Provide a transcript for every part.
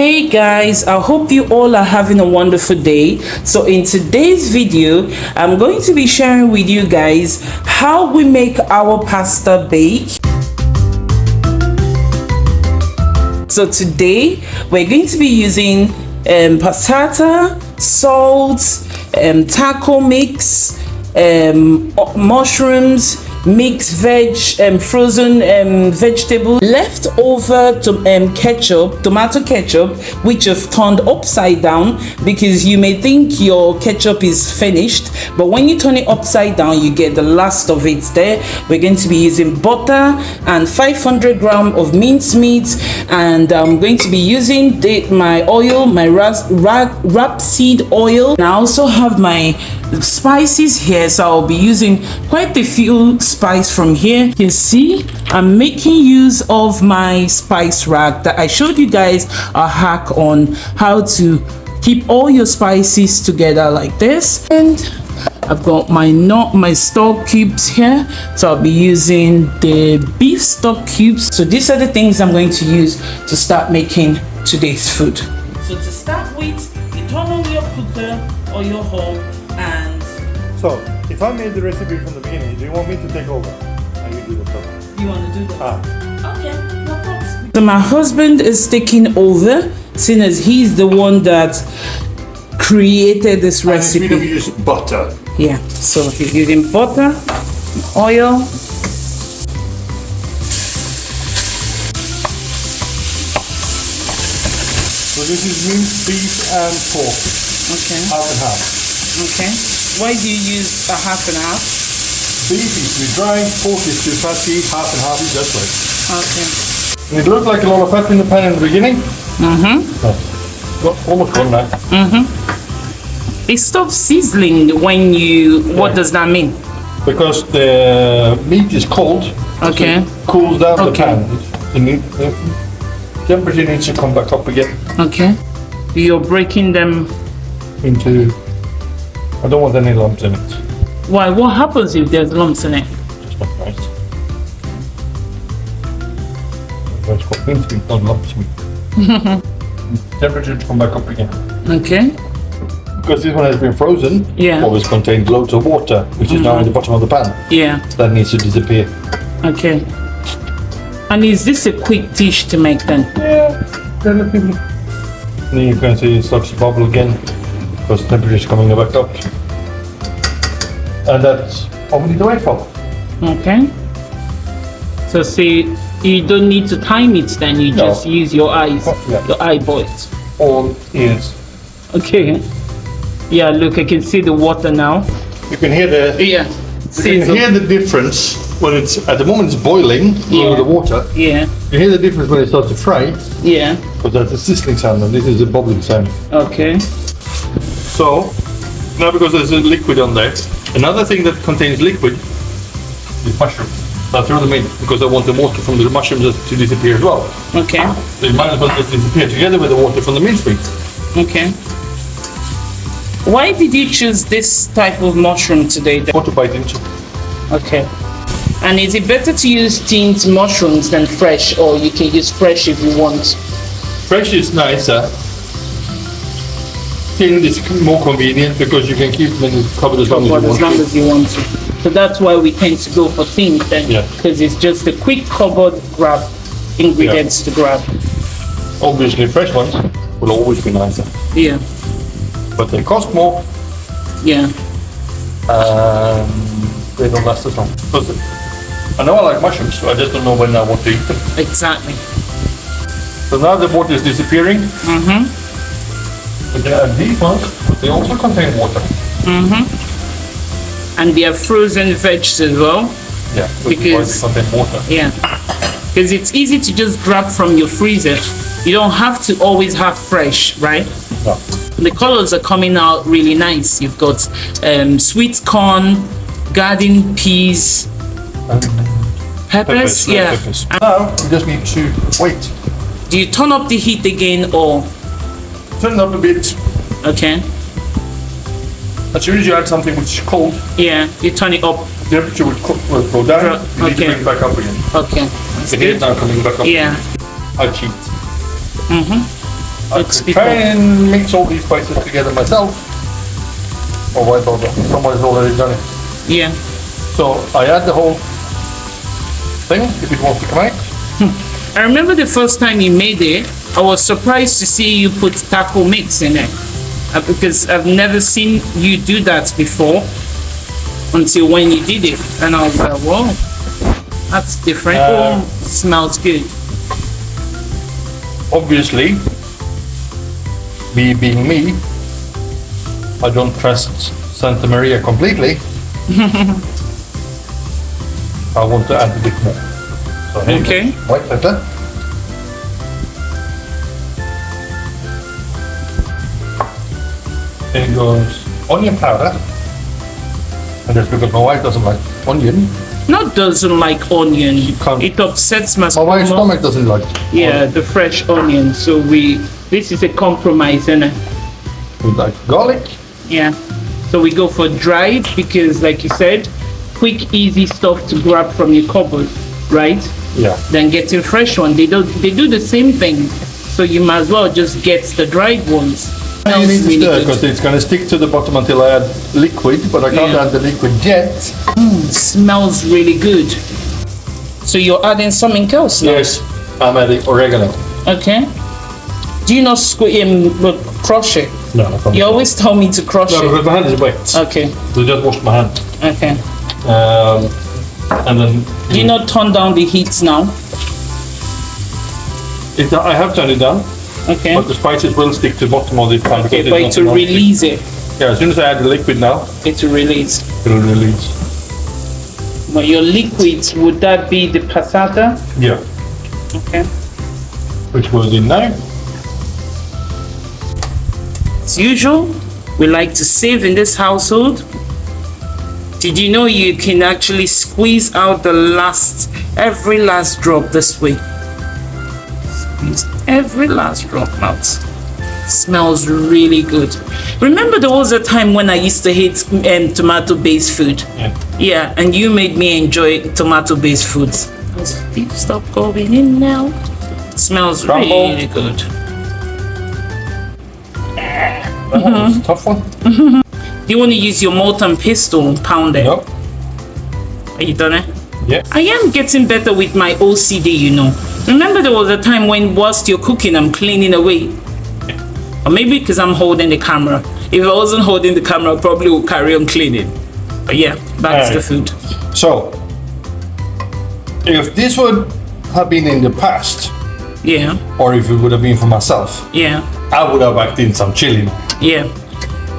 Hey guys, I hope you all are having a wonderful day. So in today's video, I'm going to be sharing with you guys how we make our pasta bake. So today we're going to be using passata, salt, taco mix, mushrooms, mixed veg, frozen vegetable, leftover tomato ketchup, which you've turned upside down because you may think your ketchup is finished, but when you turn it upside down you get the last of it there. We're going to be using butter and 500 grams of mincemeat, and I'm going to be using my oil, my rapeseed oil, and I also have my spices here, so I'll be using quite a few spice from here. You can see I'm making use of my spice rack that I showed you guys a hack on how to keep all your spices together like this. And I've got my stock cubes here, so I'll be using the beef stock cubes. So these are the things I'm going to use to start making today's food. So to start with, you turn on your cooker or your hob. And so, if I made the recipe from the beginning, do you want me to take over? And you do the stuff? You want to do that? Okay, no problem. So my husband is taking over, seeing as he's the one that created this recipe. And we use butter. Yeah, so he's using butter, oil. So this is minced beef and pork. Okay. Half and half. Okay. Why do you use a half and half? Beef is too dry, pork is too fatty, half and half is just right. Okay. And it looked like a lot of fat in the pan in the beginning. Almost gone now. It stops sizzling when you. What does that mean? Because the meat is cold. Okay. So it cools down the pan. The temperature needs to come back up again. Okay. You're breaking them into. I don't want any lumps in it. Why? What happens if there's lumps in it? Just not right. It's got minced meat, not lumps meat. Temperature to come back up again. Okay. Because this one has been frozen, always contains loads of water, which is now in the bottom of the pan. Yeah. That needs to disappear. Okay. And is this a quick dish to make then? Yeah, relatively. Then you can see it starts to bubble again, because the temperature is coming back up. And that's all we need to wait for. Okay. So see, you don't need to time it then, you just use your eyes, your eyeballs. All ears. Okay. Yeah, look, I can see the water now. You can hear the... Yeah. You can hear the difference when it's, at the moment it's boiling with the water. Yeah. You hear the difference when it starts to fry. Yeah. Because that's a sizzling sound and this is a bubbling sound. Okay. So, now because there's a liquid on there, another thing that contains liquid is mushrooms. I throw them in because I want the water from the mushrooms to disappear as well. Okay. So you might as well just disappear together with the water from the mincemeat. Okay. Why did you choose this type of mushroom today? What to bite into. Okay. And is it better to use tinned mushrooms than fresh, or you can use fresh if you want? Fresh is nicer. Tinned is more convenient because you can keep them in the cupboard as long as you want to. So that's why we tend to go for tinned then, because it's just a quick cupboard grab ingredients to grab. Obviously fresh ones will always be nicer. Yeah. But they cost more. Yeah. They don't last as long. I know I like mushrooms, so I just don't know when I want to eat them. Exactly. So now the water is disappearing. But there are these ones, but they also contain water. And they are frozen veggies as well. Yeah, because they contain water. Yeah. Because it's easy to just grab from your freezer. You don't have to always have fresh, right? No. The colors are coming out really nice. You've got sweet corn, garden peas, peppers. Yeah. Peppers. Now we just need to wait. Do you turn up the heat again or? Turn it up a bit. Okay. As soon as you add something which is cold, yeah, you turn it up. The temperature will go down. You need to bring it back up again. Okay. You can hear it now coming back up. Yeah. I cheat. I could try and mix all these spices together myself. Or why bother? Someone's already done it. Yeah. So I add the whole thing if it wants to come out. I remember the first time you made it, I was surprised to see you put taco mix in it. Because I've never seen you do that before until when you did it. And I was like, whoa, that's different. Smells good. Obviously, me being me, I don't trust Santa Maria completely. I want to add a bit more. So here Okay. goes white pepper. Here goes onion powder. And that's because my wife doesn't like onion. Not doesn't like onion. can't- It upsets my My wife's stomach. stomach doesn't like Yeah, the fresh onion. So this is a compromise, isn't it? We like garlic. Yeah. So we go for dried because, like you said, quick, easy stuff to grab from your cupboard, right? Yeah. Then getting fresh one. They do the same thing. So you might as well just get the dried ones. You need to Really stir good. because it's going to stick to the bottom until I add liquid, but I can't Yeah. add the liquid yet. Smells really good. So you're adding something else now? Yes, I'm adding oregano. Okay. Do you not crush it? No, I can't. You always tell me to crush No, it. because my hand is wet. Okay. So just wash my hand. Okay. And then Do you not turn down the heat now? I have turned it down, Okay. but the spices will stick to the bottom of the pan. Okay, because but it's to not non-stick. release it. Yeah, as soon as I add the liquid now, It will release. it'll release. But your liquids, would that be the passata? Yeah, Okay. which goes in now. As usual, we like to save in this household. Did you know you can actually squeeze out every last drop this way? Squeeze every last drop out. Smells really good. Remember there was a time when I used to hate tomato-based food? Yeah. Yeah, and you made me enjoy tomato-based foods. Beef stop going in now. Smells Crumble. really good. That was a tough one. Do you want to use your molten pestle and pound it? No. Are you done it? Yeah. I am getting better with my OCD, you know. Remember there was a time when whilst you're cooking, I'm cleaning away. Or maybe because I'm holding the camera. If I wasn't holding the camera, I probably would carry on cleaning. But yeah, back to the food. So, if this would have been in the past, Yeah, or if it would have been for myself, yeah, I would have whacked in some chili. yeah.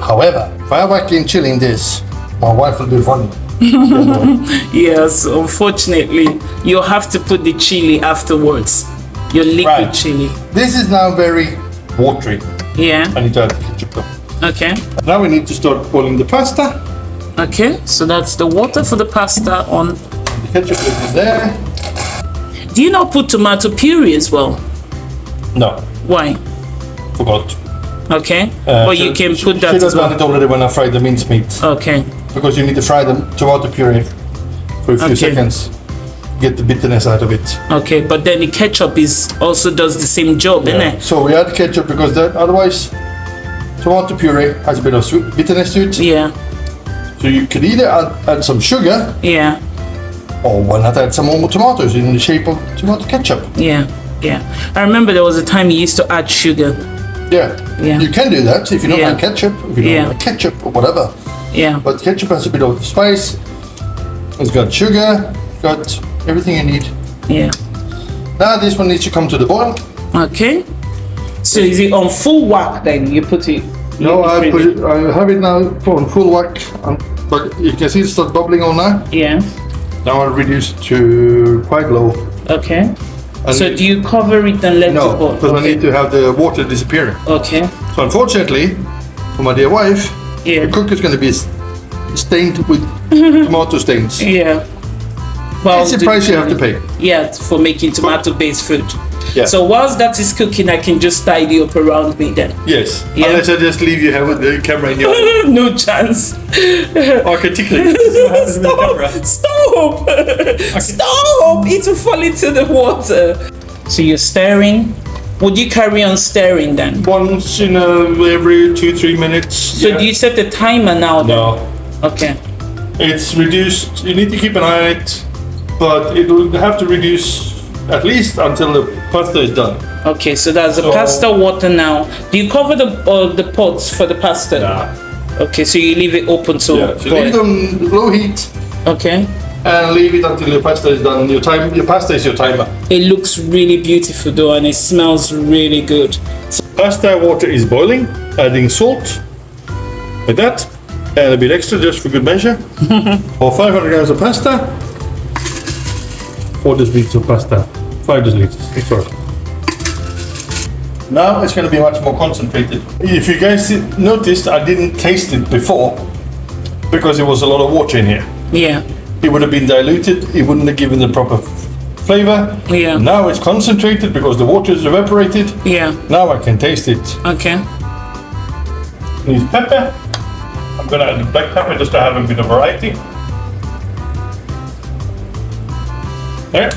However, if I whack in chili in this, my wife will be funny. Yes, unfortunately, you'll have to put the chili afterwards. Your liquid Right. chili. This is now very watery. Yeah, I need to add ketchup though. okay. Now we need to start boiling the pasta. Okay, so that's the water for the pasta on. The ketchup is in there. Do you not put tomato puree as well? No, Why? forgot. Okay, but you can put that Should have as done well. it already when I fried the mincemeat. Okay, Because you need to fry the tomato puree for a few Okay. seconds. Get the bitterness out of it. okay, but then the ketchup also does the same job, Yeah. innit? So we add ketchup because otherwise tomato puree has a bit of sweet bitterness to it. Yeah, So you could either add some sugar yeah, or why not add some more tomatoes in the shape of tomato ketchup. yeah, yeah. I remember there was a time you used to add sugar. Yeah. Yeah. You can do that if you don't Yeah. like ketchup, if you don't Yeah. like ketchup or whatever. Yeah, But ketchup has a bit of spice. It's got sugar, got everything you need. yeah. Now this one needs to come to the boil. Okay. So is it on full whack then? You put it. No, I have it now on full whack. But you can see it start bubbling on now. Yeah. Now I'll reduce it to quite low. Okay. And So do you cover it and let it no, boil? because I need to have the water disappearing. Okay. So unfortunately, for my dear wife, Yeah. the cook is going to be stained with tomato stains. Yeah. Well, It's the price you have to pay. Yeah, for making tomato-based food. Yeah. So whilst that is cooking, I can just tidy up around me then. Yes. Yeah. Unless I just leave you here with the camera in your hand. No chance. Or particularly. Stop! Stop! Stop! It will fall into the water. So you're stirring Would you carry on stirring then? Once in every 2-3 minutes. So do you set a timer now then? No. Okay. It's reduced. You need to keep an eye on it, but it will have to reduce at least until the pasta is done. Okay, so that's the pasta water now. Do you cover the pots for the pasta? Nah. Okay, so you leave it open to Yeah. So leave it on low heat Okay. and leave it until your pasta is done. Your pasta is your timer. It looks really beautiful though, and it smells really good. So, Pasta water is boiling. Adding salt, like that, and a bit extra just for good measure. For 500 grams of pasta, 4 deciliters of pasta, 5 deciliters. Sorry. Now it's going to be much more concentrated. If you guys noticed, I didn't taste it before because there was a lot of water in here. yeah. It would have been diluted. It wouldn't have given the proper flavor. Yeah. Now it's concentrated because the water is evaporated. Yeah. Now I can taste it. Okay. Need pepper. I'm gonna add the black pepper just to have a bit of variety. There.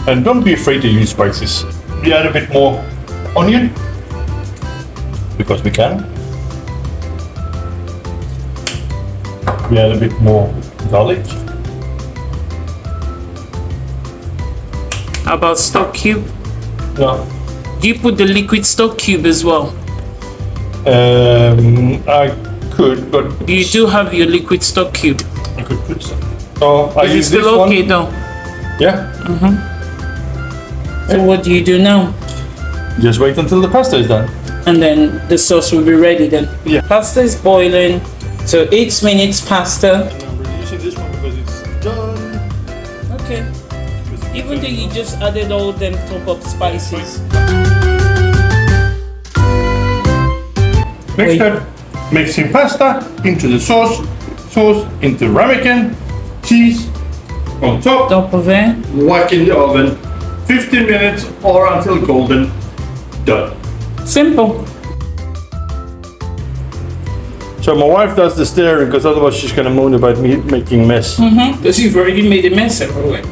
And don't be afraid to use spices. We add a bit more onion because we can. We add a bit more garlic. How about stock cube? No. Do you put the liquid stock cube as well? I could, but You do have your liquid stock cube. I could put some. So I Is it use this still okay one. though? Yeah. So what do you do now? Just wait until the pasta is done. And then the sauce will be ready then. Yeah. Pasta is boiling. So 8 minutes pasta. I'm reducing this one because it's done. Okay. Even though you just added all them top up spices. Next step, mixing pasta into the sauce into ramekin, cheese on top, Top of it. whack in the oven, 15 minutes or until golden, done. Simple. So my wife does the stirring because otherwise she's gonna moan about me making mess. Because you've already made a mess everywhere.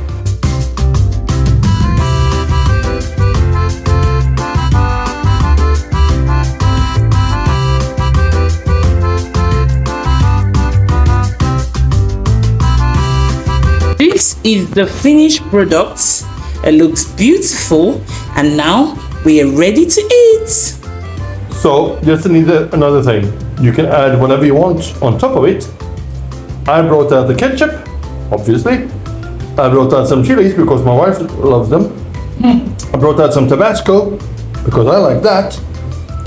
This is the finished product. It looks beautiful, and now we are ready to eat. So just need another thing. You can add whatever you want on top of it. I brought out the ketchup, obviously. I brought out some chilies because my wife loves them. I brought out some Tabasco because I like that.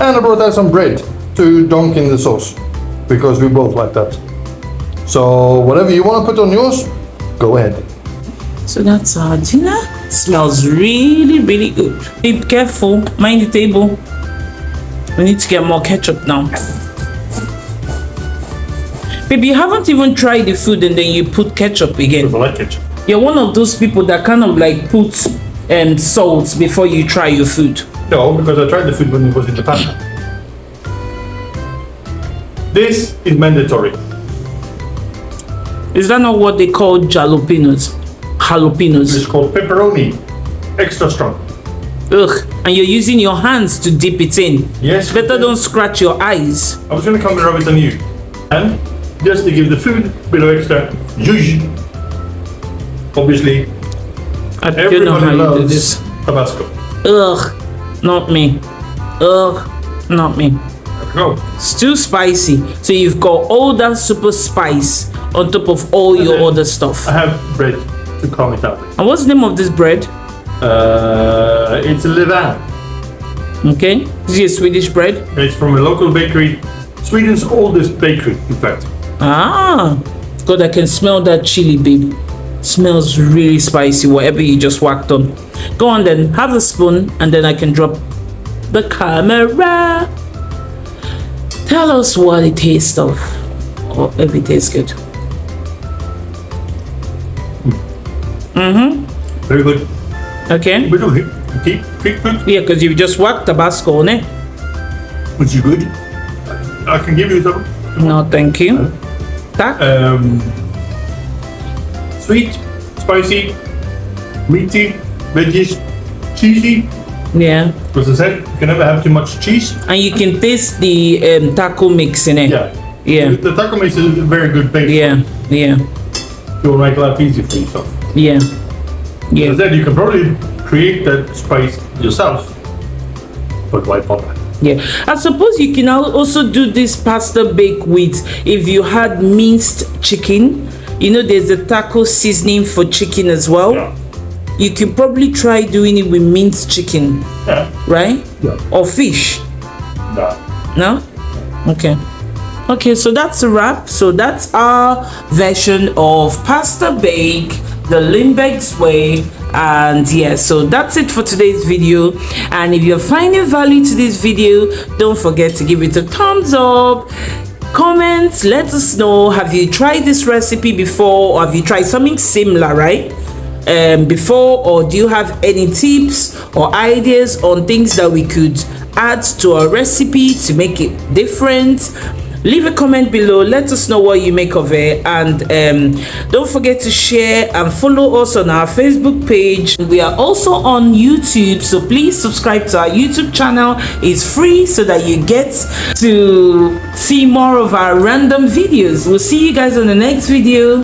And I brought out some bread to dunk in the sauce because we both like that. So whatever you want to put on yours, go ahead. So that's our dinner. Smells really, really good. Be careful, mind the table. We need to get more ketchup now. Baby, you haven't even tried the food and then you put ketchup again. I like ketchup. You're one of those people that kind of like put salt before you try your food. No, because I tried the food when it was in the pasta. This is mandatory. Is that not what they call jalapenos? Jalapenos. It's called pepperoni, extra strong. Ugh, and you're using your hands to dip it in. Yes. Better don't scratch your eyes. I was gonna come and rub it on you. And just to give the food a bit of extra zhuzh. Obviously, I don't know everybody how you do loves this. Tabasco. Ugh, not me. Ugh, not me. There we go. It's too spicy. So you've got all that super spice on top of all your then other stuff. I have bread to calm it down. And what's the name of this bread? It's levain. Okay, this is Swedish bread. It's from a local bakery, Sweden's oldest bakery, in fact. Ah, God, I can smell that chili, babe. Smells really spicy, whatever you just whacked on. Go on then, have a spoon, and then I can drop the camera. Tell us what it tastes of, or if it tastes good. Very good. Okay? We do keep food, Yeah, because you just whacked Tabasco on it. which is good. I can give you some. No, thank you. Tak? Sweet, spicy, meaty, veggies, cheesy. Yeah. As I said, you can never have too much cheese. And you can taste the taco mix in it. Yeah. Yeah. The taco mix is a very good base. Yeah. Yeah. It will make life easy for yourself. Yeah. Yeah. As I said, you can probably create that spice yourself, but why bother? Yeah, I suppose you can also do this pasta bake with, if you had minced chicken. You know, there's a taco seasoning for chicken as well. Yeah. You can probably try doing it with minced chicken, Yeah. right? Yeah. Or fish. No. No? Okay. Okay, so that's a wrap. So that's our version of pasta bake the Lindbergz way. And yeah, so that's it for today's video. And if you're finding value to this video, don't forget to give it a thumbs up. Comment, let us know, have you tried this recipe before, or have you tried something similar, right? Before, or do you have any tips or ideas on things that we could add to our recipe to make it different? Leave a comment below, let us know what you make of it, and don't forget to share and follow us on our Facebook page. We are also on YouTube, so please subscribe to our YouTube channel. It's free so that you get to see more of our random videos. We'll see you guys on the next video.